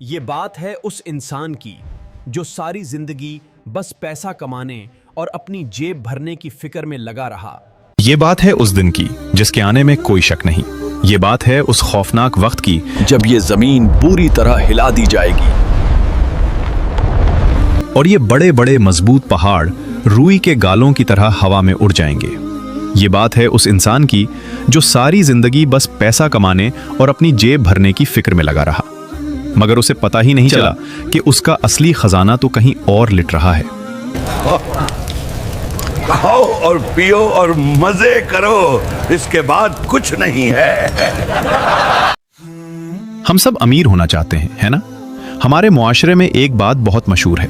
ये बात है उस इंसान की जो सारी जिंदगी बस पैसा कमाने और अपनी जेब भरने की फिक्र में लगा रहा। ये बात है उस दिन की जिसके आने में कोई शक नहीं। ये बात है उस खौफनाक वक्त की जब ये जमीन पूरी तरह हिला दी जाएगी और ये बड़े बड़े मजबूत पहाड़ रुई के गालों की तरह हवा में उड़ जाएंगे। ये बात है उस इंसान की जो सारी जिंदगी बस पैसा कमाने और अपनी जेब भरने की फिक्र में लगा रहा, मगर उसे पता ही नहीं चला कि उसका असली खजाना तो कहीं और लिट रहा है। खाओ और पियो और मजे करो, इसके बाद कुछ नहीं है। हम सब अमीर होना चाहते हैं, है ना? हमारे मुआशरे में एक बात बहुत मशहूर है।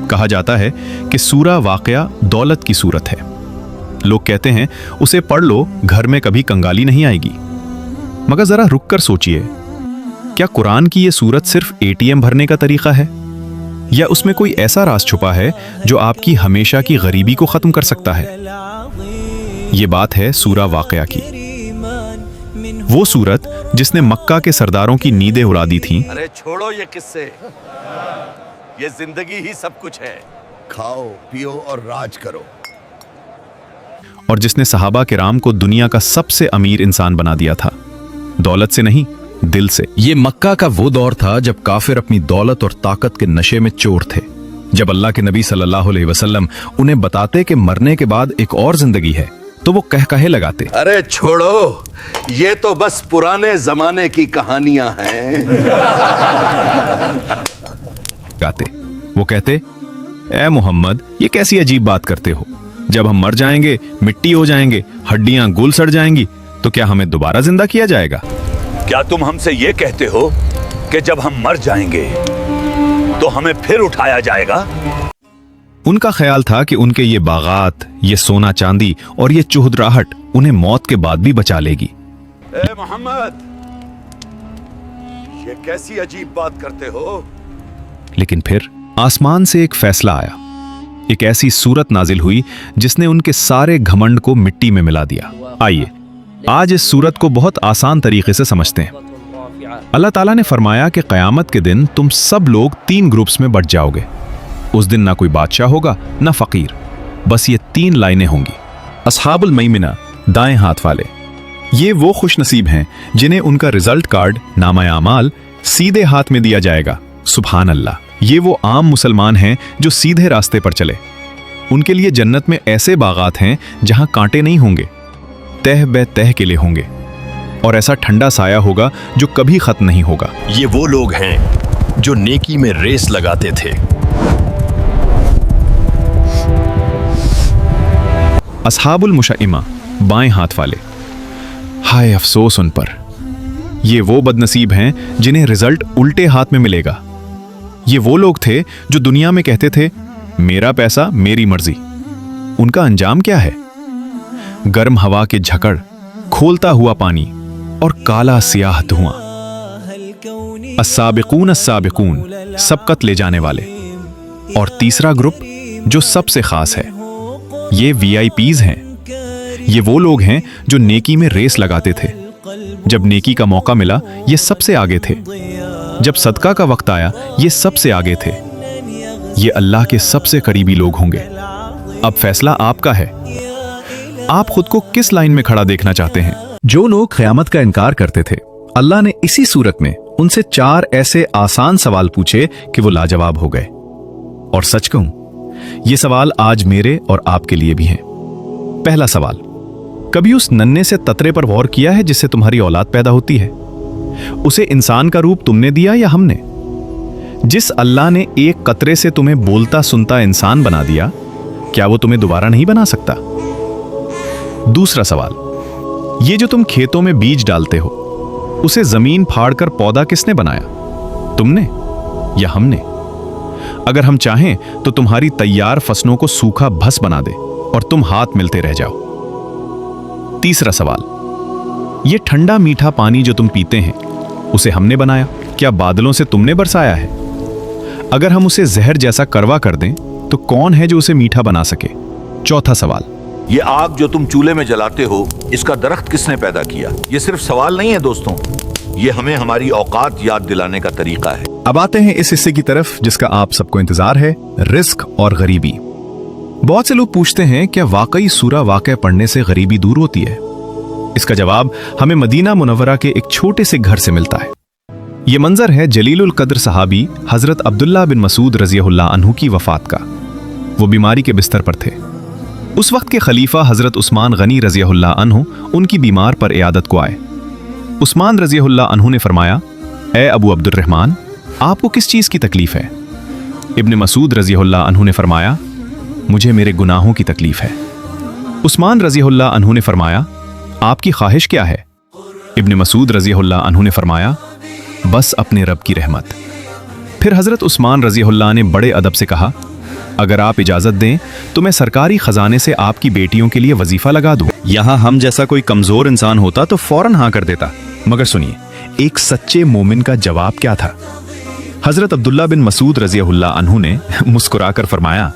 कहा जाता है कि सूरा वाक़या दौलत की सूरत है। लोग कहते हैं उसे पढ़ लो, घर में कभी कंगाली नहीं आएगी। मगर जरा रुक कर सोचिए, क्या कुरान की ये सूरत सिर्फ एटीएम भरने का तरीका है, या उसमें कोई ऐसा राज छुपा है जो आपकी हमेशा की गरीबी को खत्म कर सकता है? ये बात है सूरा वाक़या की, वो सूरत जिसने मक्का के सरदारों की नींदें उड़ा दी थीं। अरे छोड़ो ये किस्से, ये जिंदगी ही सब कुछ है। खाओ पियो और राज करो। और जिसने सहाबा किराम को दुनिया का सबसे अमीर इंसान बना दिया था, दौलत से नहीं, दिल से। ये मक्का का वो दौर था जब काफिर अपनी दौलत और ताकत के नशे में चोर थे। जब अल्लाह के नबी सल्लल्लाहु अलैहि वसल्लम उन्हें बताते कि मरने के बाद एक और जिंदगी है, तो वो कहे लगाते, अरे छोड़ो, ये तो बस पुराने जमाने की कहानियां हैं। गाते वो कहते, ए मोहम्मद, ये कैसी अजीब बात करते हो? जब हम मर जाएंगे, मिट्टी हो जाएंगे, हड्डियां गुल सड़ जाएंगी, तो क्या हमें दोबारा जिंदा किया जाएगा? क्या तुम हमसे ये कहते हो कि जब हम मर जाएंगे तो हमें फिर उठाया जाएगा? उनका ख्याल था कि उनके ये बागात, ये सोना चांदी और ये चुहदराहट उन्हें मौत के बाद भी बचा लेगी। ए मोहम्मद, ये कैसी अजीब बात करते हो? लेकिन फिर आसमान से एक फैसला आया। एक ऐसी सूरत नाजिल हुई जिसने उनके सारे घमंड को मिट्टी में मिला दिया। आइए आज इस सूरत को बहुत आसान तरीके से समझते हैं। अल्लाह ताला ने फरमाया कि क़यामत के दिन तुम सब लोग 3 ग्रुप्स में बंट जाओगे। उस दिन ना कोई बादशाह होगा, ना फकीर, बस ये 3 लाइनें होंगी। अस्हाबुल मैमना, दाएं हाथ वाले, ये वो खुशनसीब हैं जिन्हें उनका रिजल्ट कार्ड नामा आमाल सीधे हाथ में दिया जाएगा। सुभान अल्लाह, ये वो आम मुसलमान हैं जो सीधे रास्ते पर चले। उनके लिए जन्नत में ऐसे बागात हैं जहां कांटे नहीं होंगे, तह बे तह के लिए होंगे, और ऐसा ठंडा साया होगा जो कभी खत्म नहीं होगा। ये वो लोग हैं जो नेकी में रेस लगाते थे। अस्हाबुल मुशइमा, बाएं हाथ वाले, हाय अफसोस उन पर। ये वो बदनसीब हैं जिन्हें रिजल्ट उल्टे हाथ में मिलेगा। ये वो लोग थे जो दुनिया में कहते थे, मेरा पैसा मेरी मर्जी। उनका अंजाम क्या है? गर्म हवा के झकड़, खोलता हुआ पानी और काला सियाह धुआं। अस्साबिकून अस्साबिकून, सबकत ले जाने वाले। और तीसरा ग्रुप जो सबसे खास है, ये वीआईपीज हैं। ये वो लोग हैं जो नेकी में रेस लगाते थे। जब नेकी का मौका मिला, ये सबसे आगे थे। जब सदका का वक्त आया, ये सबसे आगे थे। ये अल्लाह के सबसे करीबी लोग होंगे। अब फैसला आपका है, आप खुद को किस लाइन में खड़ा देखना चाहते हैं? जो लोग क़यामत का इनकार करते थे, अल्लाह ने इसी सूरत में उनसे 4 ऐसे आसान सवाल पूछे कि वो लाजवाब हो गए। और सच कहूं, ये सवाल आज मेरे और आपके लिए भी हैं। पहला सवाल, कभी उस नन्हे से ततरे पर गौर किया है जिससे तुम्हारी औलाद पैदा होती है? उसे इंसान का रूप तुमने दिया या हमने? जिस अल्लाह ने एक कतरे से तुम्हें बोलता सुनता इंसान बना दिया, क्या वो तुम्हें दोबारा नहीं बना सकता? दूसरा सवाल, ये जो तुम खेतों में बीज डालते हो, उसे जमीन फाड़कर पौधा किसने बनाया? तुमने या हमने? अगर हम चाहें तो तुम्हारी तैयार फसलों को सूखा भस बना दे और तुम हाथ मिलते रह जाओ। तीसरा सवाल, ये ठंडा मीठा पानी जो तुम पीते हैं, उसे हमने बनाया? क्या बादलों से तुमने बरसाया है? अगर हम उसे जहर जैसा कड़वा कर दें तो कौन है जो उसे मीठा बना सके? चौथा सवाल, ये आग जो तुम चूल्हे में जलाते हो, इसका दरख्त किसने पैदा किया? ये सिर्फ सवाल नहीं है दोस्तों, ये हमें हमारी औकात याद दिलाने का तरीका है। अब आते हैं इस हिस्से की तरफ जिसका आप सबको इंतजार है, रिस्क और गरीबी। बहुत से लोग पूछते हैं क्या वाकई सूरा वाक़या पढ़ने से गरीबी दूर होती है? इसका जवाब हमें मदीना मुनव्वरा के एक छोटे से घर से मिलता है। यह मंजर है जलीलुल कद्र सहाबी हजरत अब्दुल्ला बिन मसूद रज़ियल्लाहु अन्हु की वफात का। वो बीमारी के बिस्तर पर थे। उस वक्त के खलीफा हजरत उस्मान गनी रज़ियल्लाहु अन्हु उनकी बीमार पर इयादत को आए। उस्मान रज़ियल्लाहु अन्हु ने फरमाया, ए अबू अब्दुर्रहमान, आपको किस चीज की तकलीफ है? इब्न मसूद रज़ियल्लाहु अन्हु ने फरमाया, मुझे मेरे गुनाहों की तकलीफ है। उस्मान रज़ियल्लाहु अन्हु ने फरमाया, आपकी ख्वाहिश क्या है? इब्न मसूद रज़ियल्लाहु अन्हु ने फरमाया, बस अपने रब की रहमत। फिर हजरत उस्मान रज़ियल्लाहु ने बड़े अदब से कहा, अगर आप इजाजत दें तो मैं सरकारी खजाने से आपकी बेटियों के लिए वजीफा लगा दूं। यहां हम जैसा कोई कमजोर इंसान होता तो फौरन हां कर देता, मगर सुनिए एक सच्चे मोमिन का जवाब क्या था। हजरत अब्दुल्ला बिन मसूद रज़ियल्लाहु अन्हु ने मुस्कुराकर फरमाया,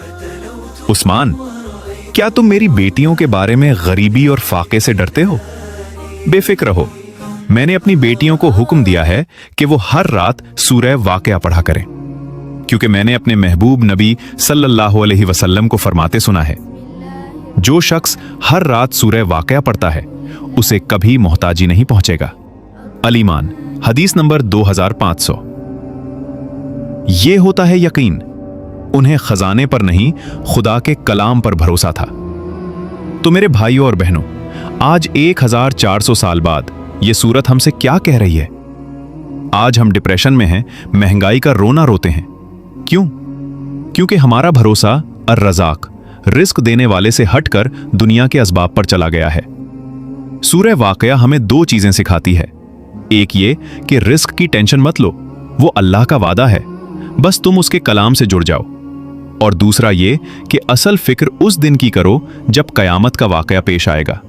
उस्मान, क्या तुम मेरी बेटियों के बारे में गरीबी और फाके से डरते हो? बेफिक्र रहो, मैंने अपनी बेटियों को हुक्म दिया है कि वो हर रात सूरह वाक़या पढ़ा करें, क्योंकि मैंने अपने महबूब नबी सल्लल्लाहु अलैहि वसल्लम को फरमाते सुना है, जो शख्स हर रात सूरह वाक़या पढ़ता है उसे कभी मोहताजी नहीं पहुंचेगा। अलीमान हदीस नंबर 2500। ये होता है यकीन। उन्हें खजाने पर नहीं, खुदा के कलाम पर भरोसा था। तो मेरे भाइयों और बहनों, आज 1400 साल बाद यह सूरत हमसे क्या कह रही है? आज हम डिप्रेशन में हैं, महंगाई का रोना रोते हैं। क्यों? क्योंकि हमारा भरोसा अर्रज़ाक, रिस्क देने वाले से हटकर दुनिया के असबाब पर चला गया है। सूरह वाक़या हमें दो चीजें सिखाती है। एक ये कि रिस्क की टेंशन मत लो, वो अल्लाह का वादा है, बस तुम उसके कलाम से जुड़ जाओ। और दूसरा ये कि असल फिक्र उस दिन की करो जब कयामत का वाक़या पेश आएगा।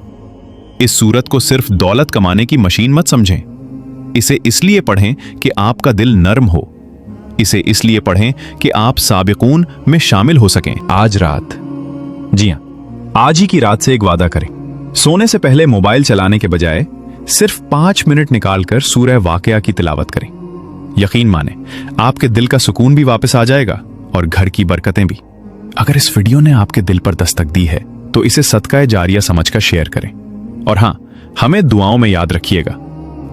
इस सूरत को सिर्फ दौलत कमाने की मशीन मत समझें। इसे इसलिए पढ़ें कि आपका दिल नर्म हो। इसे इसलिए पढ़ें कि आप साबिकून में शामिल हो सकें। आज रात, जी हां, आज ही की रात से एक वादा करें। सोने से पहले मोबाइल चलाने के बजाय सिर्फ 5 मिनट निकालकर सूरह वाक़या की तिलावत करें। यकीन माने, आपके दिल का सुकून भी वापस आ जाएगा और घर की बरकतें भी। अगर इस वीडियो ने आपके दिल पर दस्तक दी है तो इसे सदका जारिया समझकर शेयर करें। और हां, हमें दुआओं में याद रखिएगा।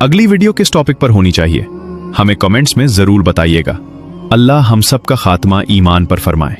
अगली वीडियो किस टॉपिक पर होनी चाहिए, हमें कमेंट्स में जरूर बताइएगा। अल्लाह हम सब का खात्मा ईमान पर फरमाए।